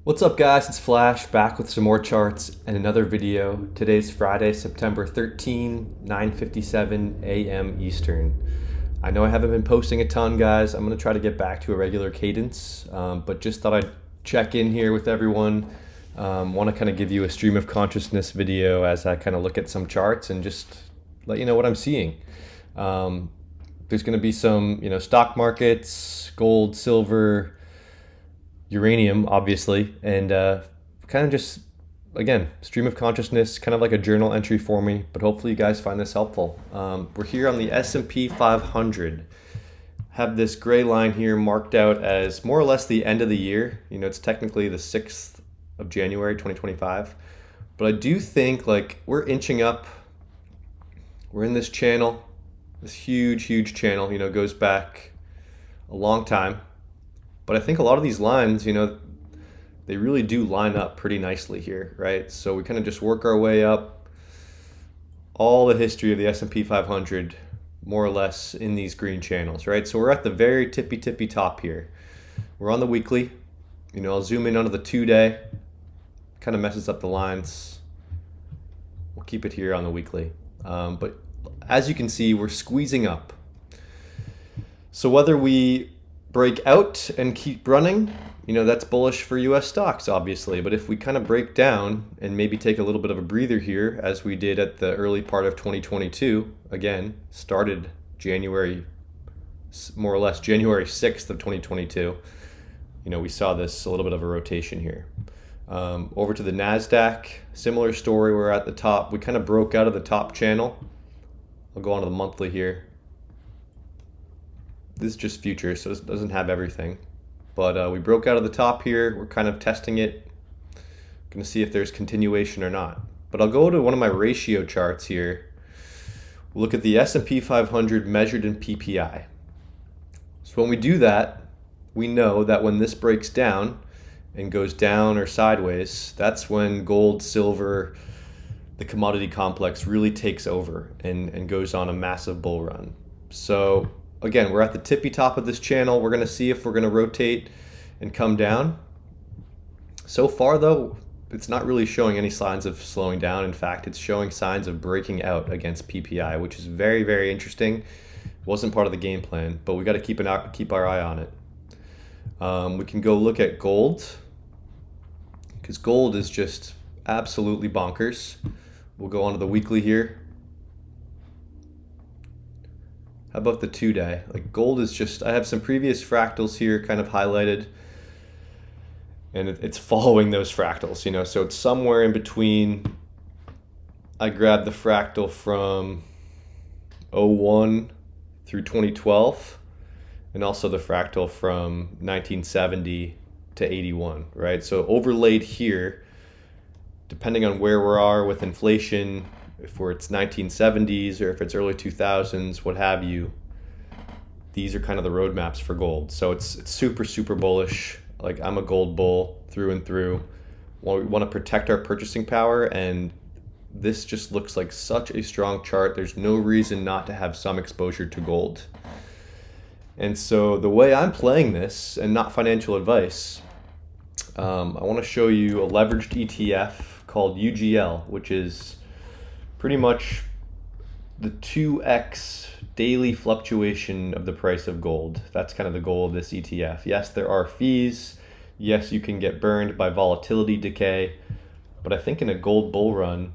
What's up guys, it's Flash back with some more charts and another video. Today's Friday, September 13, 9:57 a.m. Eastern. I know I haven't been posting a ton guys. I'm going to try to get back to a regular cadence, but just thought I'd check in here with everyone. Want to kind of give you a stream of consciousness video as I kind of look at some charts and just let you know what I'm seeing. There's going to be some, stock markets, gold, silver, uranium, obviously, and kind of just, again, stream of consciousness, kind of like a journal entry for me, but hopefully you guys find this helpful. We're here on the S&P 500. Have this gray line here marked out as more or less the end of the year. It's technically the 6th of January, 2025, but I do think like we're inching up. We're in this channel, this huge channel, goes back a long time. But I think a lot of these lines, they really do line up pretty nicely here, right? So we kind of just work our way up. All the history of the S&P 500, more or less in these green channels, right? So we're at the very tippy top here. We're on the weekly. I'll zoom in onto the 2-day. Kind of messes up the lines. We'll keep it here on the weekly. But as you can see, we're squeezing up. So whether we break out and keep running, that's bullish for US stocks, obviously. But if we kind of break down and maybe take a little bit of a breather here, as we did at the early part of 2022, again, started more or less January 6th of 2022, we saw this a little bit of a rotation here. Over to the NASDAQ, similar story. We're at the top. We kind of broke out of the top channel. I'll go on to the monthly here. This is just futures, so it doesn't have everything. But we broke out of the top here. We're kind of testing it. Going to see if there's continuation or not. But I'll go to one of my ratio charts here. We'll look at the S&P 500 measured in PPI. So when we do that, we know that when this breaks down and goes down or sideways, that's when gold, silver, the commodity complex really takes over and goes on a massive bull run. So again, we're at the tippy top of this channel. We're going to see if we're going to rotate and come down. So far, though, it's not really showing any signs of slowing down. In fact, it's showing signs of breaking out against PPI, which is very interesting. Wasn't part of the game plan, but we got to keep our eye on it. We can go look at gold, because gold is just absolutely bonkers. We'll go on to the weekly here. How about the 2-day? Like gold is just, I have some previous fractals here kind of highlighted, and it's following those fractals, so it's somewhere in between. I grabbed the fractal from 01 through 2012, and also the fractal from 1970 to 81, right? So overlaid here, depending on where we are with inflation, if it's 1970s or if it's early 2000s, what have you, these are kind of the roadmaps for gold. So it's super bullish. Like, I'm a gold bull through and through. We want to protect our purchasing power, and this just looks like such a strong chart. There's no reason not to have some exposure to gold. And so the way I'm playing this, and not financial advice, I want to show you a leveraged ETF called UGL, which is pretty much the 2x daily fluctuation of the price of gold. That's kind of the goal of this ETF. Yes, there are fees. Yes, you can get burned by volatility decay. But I think in a gold bull run,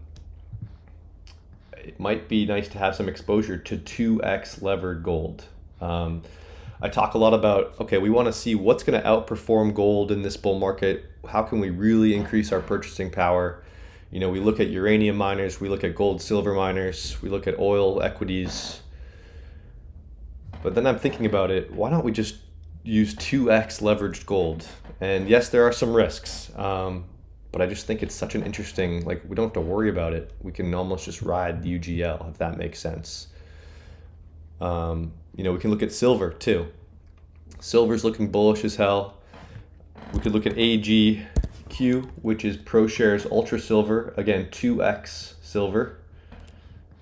it might be nice to have some exposure to 2x levered gold. I talk a lot about, okay, we want to see what's going to outperform gold in this bull market. How can we really increase our purchasing power? We look at uranium miners, we look at gold, silver miners, we look at oil equities. But then I'm thinking about it, why don't we just use 2x leveraged gold? And yes, there are some risks, but I just think it's such an interesting, we don't have to worry about it. We can almost just ride the UGL, if that makes sense. We can look at silver too. Silver's looking bullish as hell. We could look at AGQ, which is ProShares Ultra Silver. Again, 2x silver.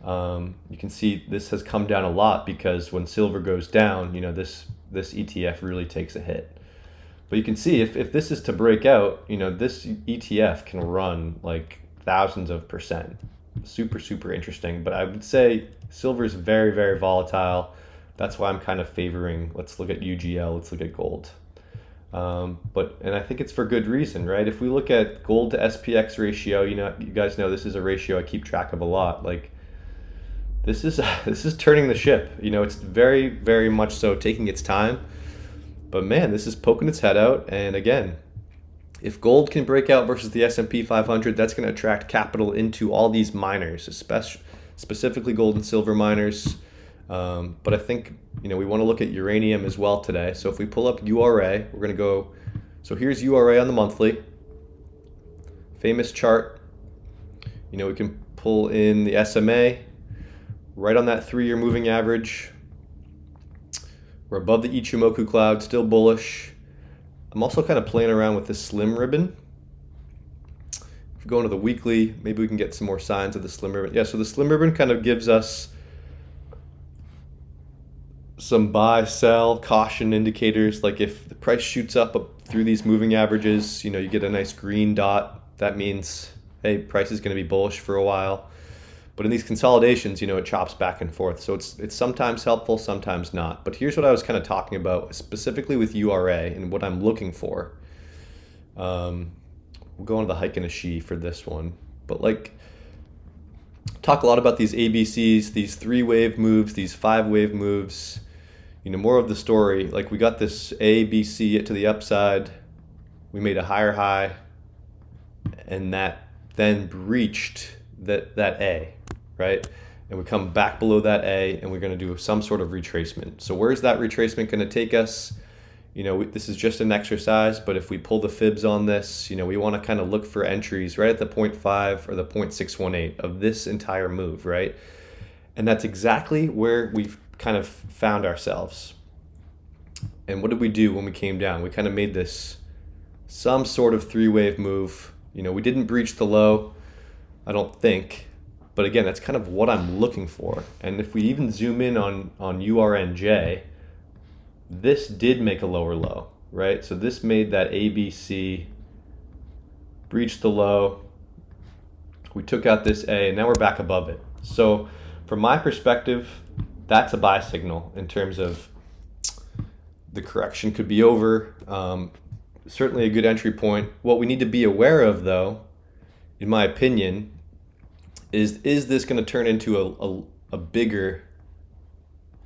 You can see this has come down a lot because when silver goes down, this ETF really takes a hit. But you can see if this is to break out, this ETF can run like thousands of percent. Super, super interesting. But I would say silver is very, very volatile. That's why I'm kind of favoring, let's look at UGL, let's look at gold. And I think it's for good reason, right? If we look at gold to SPX ratio, you guys know this is a ratio I keep track of a lot. Like this is turning the ship. It's very, very much so taking its time. But man, this is poking its head out. And again, if gold can break out versus the S&P 500, that's going to attract capital into all these miners, specifically gold and silver miners. But I think, we want to look at uranium as well today. So if we pull up URA, we're going to go, so here's URA on the monthly. Famous chart. We can pull in the SMA right on that 3-year moving average. We're above the Ichimoku cloud, still bullish. I'm also kind of playing around with this slim ribbon. If we go into the weekly, maybe we can get some more signs of the slim ribbon. Yeah, so the slim ribbon kind of gives us some buy, sell, caution indicators. Like if the price shoots up through these moving averages, you get a nice green dot. That means, hey, price is going to be bullish for a while. But in these consolidations, it chops back and forth. So it's sometimes helpful, sometimes not. But here's what I was kind of talking about, specifically with URA and what I'm looking for. We'll go on to the Heiken Ashi for this one. But talk a lot about these ABCs, these 3-wave moves, these 5-wave moves. More of the story, like we got this ABC to the upside. We made a higher high. And that then breached that A. Right? And we come back below that A and we're going to do some sort of retracement. So where's that retracement going to take us? This is just an exercise, but if we pull the fibs on this, we want to kind of look for entries right at the 0.5 or the 0.618 of this entire move, right? And that's exactly where we've kind of found ourselves. And what did we do when we came down? We kind of made this some sort of 3-wave move. We didn't breach the low, I don't think. But again, that's kind of what I'm looking for. And if we even zoom in on URNJ, this did make a lower low, right? So this made that ABC breach the low. We took out this A, and now we're back above it. So from my perspective, that's a buy signal in terms of the correction could be over. Certainly a good entry point. What we need to be aware of, though, in my opinion, is this going to turn into a bigger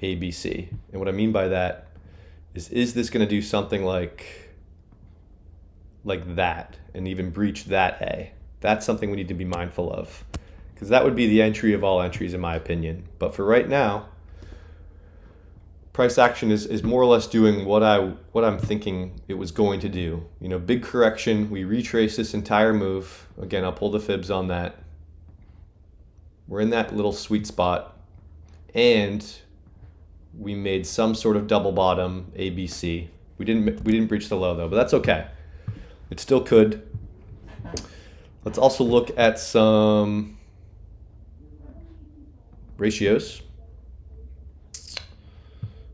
ABC? And what I mean by that is this going to do something like that and even breach that A? That's something we need to be mindful of, because that would be the entry of all entries in my opinion. But for right now, price action is more or less doing what I'm thinking it was going to do. Big correction. We retrace this entire move. Again, I'll pull the fibs on that. We're in that little sweet spot, and we made some sort of double bottom ABC. We didn't breach the low though, but that's okay. It still could. Let's also look at some ratios.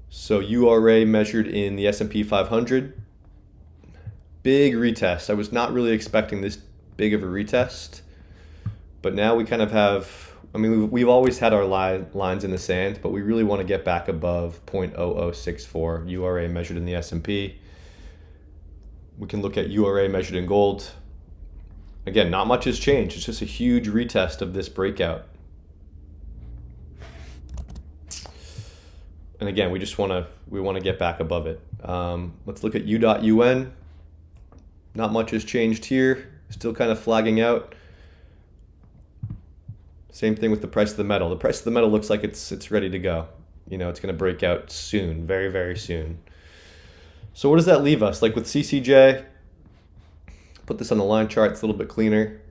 So URA measured in the S&P 500. Big retest. I was not really expecting this big of a retest, but now we kind of have, we've always had our lines in the sand, but we really want to get back above 0.0064 URA measured in the S&P. We can look at URA measured in gold. Again, not much has changed. It's just a huge retest of this breakout. And again, we want to get back above it. Let's look at U.UN. Not much has changed here. Still kind of flagging out. Same thing with the price of the metal. The price of the metal looks like it's ready to go. It's going to break out soon, very, very soon. So what does that leave us? Like with CCJ, put this on the line chart. It's a little bit cleaner.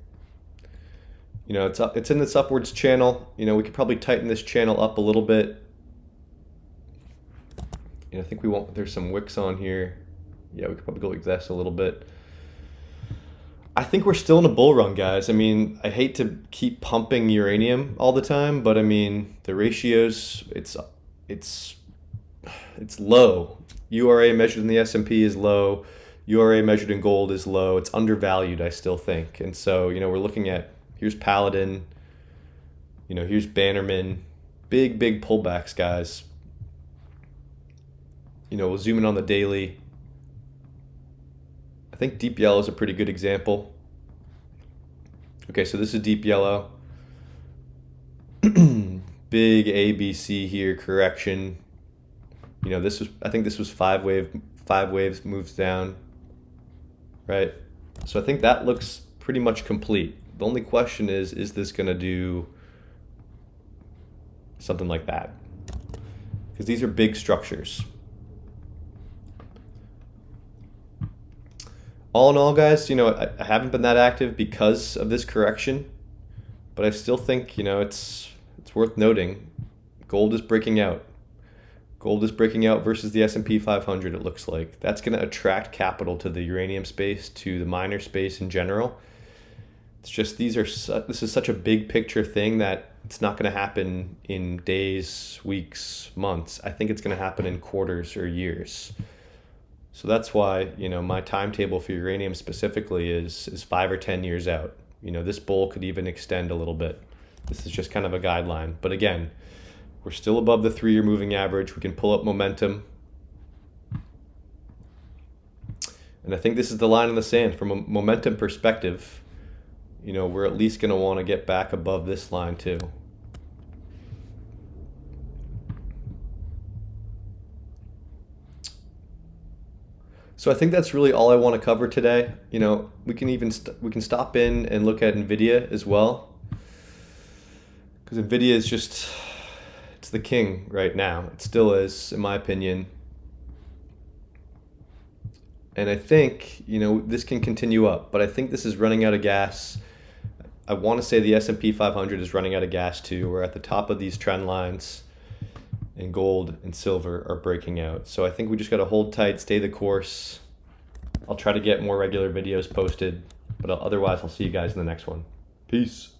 It's in this upwards channel. We could probably tighten this channel up a little bit. I think we won't. There's some wicks on here. Yeah, we could probably go like this a little bit. I think we're still in a bull run, guys. I hate to keep pumping uranium all the time, but the ratios, it's low. URA measured in the S&P is low. URA measured in gold is low. It's undervalued, I still think. And so, we're looking at, here's Paladin, here's Bannerman. Big pullbacks, guys. We'll zoom in on the daily. I think deep yellow is a pretty good example. Okay, so this is deep yellow. Big ABC here, correction. I think this was five waves moves down, right? So I think that looks pretty much complete. The only question is this gonna do something like that? Because these are big structures. All in all, guys, I haven't been that active because of this correction, but I still think, it's worth noting. Gold is breaking out. Gold is breaking out versus the S&P 500, it looks like. That's going to attract capital to the uranium space, to the miner space in general. It's just this is such a big picture thing that it's not going to happen in days, weeks, months. I think it's going to happen in quarters or years. So that's why, my timetable for uranium specifically is 5 or 10 years out. This bull could even extend a little bit. This is just kind of a guideline. But again, we're still above the 3-year moving average. We can pull up momentum. And I think this is the line in the sand. From a momentum perspective, we're at least going to want to get back above this line too. So I think that's really all I want to cover today. We can stop in and look at NVIDIA as well, because NVIDIA is it's the king right now. It still is, in my opinion. And I think, this can continue up, but I think this is running out of gas. I want to say the S&P 500 is running out of gas too. We're at the top of these trend lines, and gold and silver are breaking out. So I think we just got to hold tight, stay the course. I'll try to get more regular videos posted, but otherwise I'll see you guys in the next one. Peace.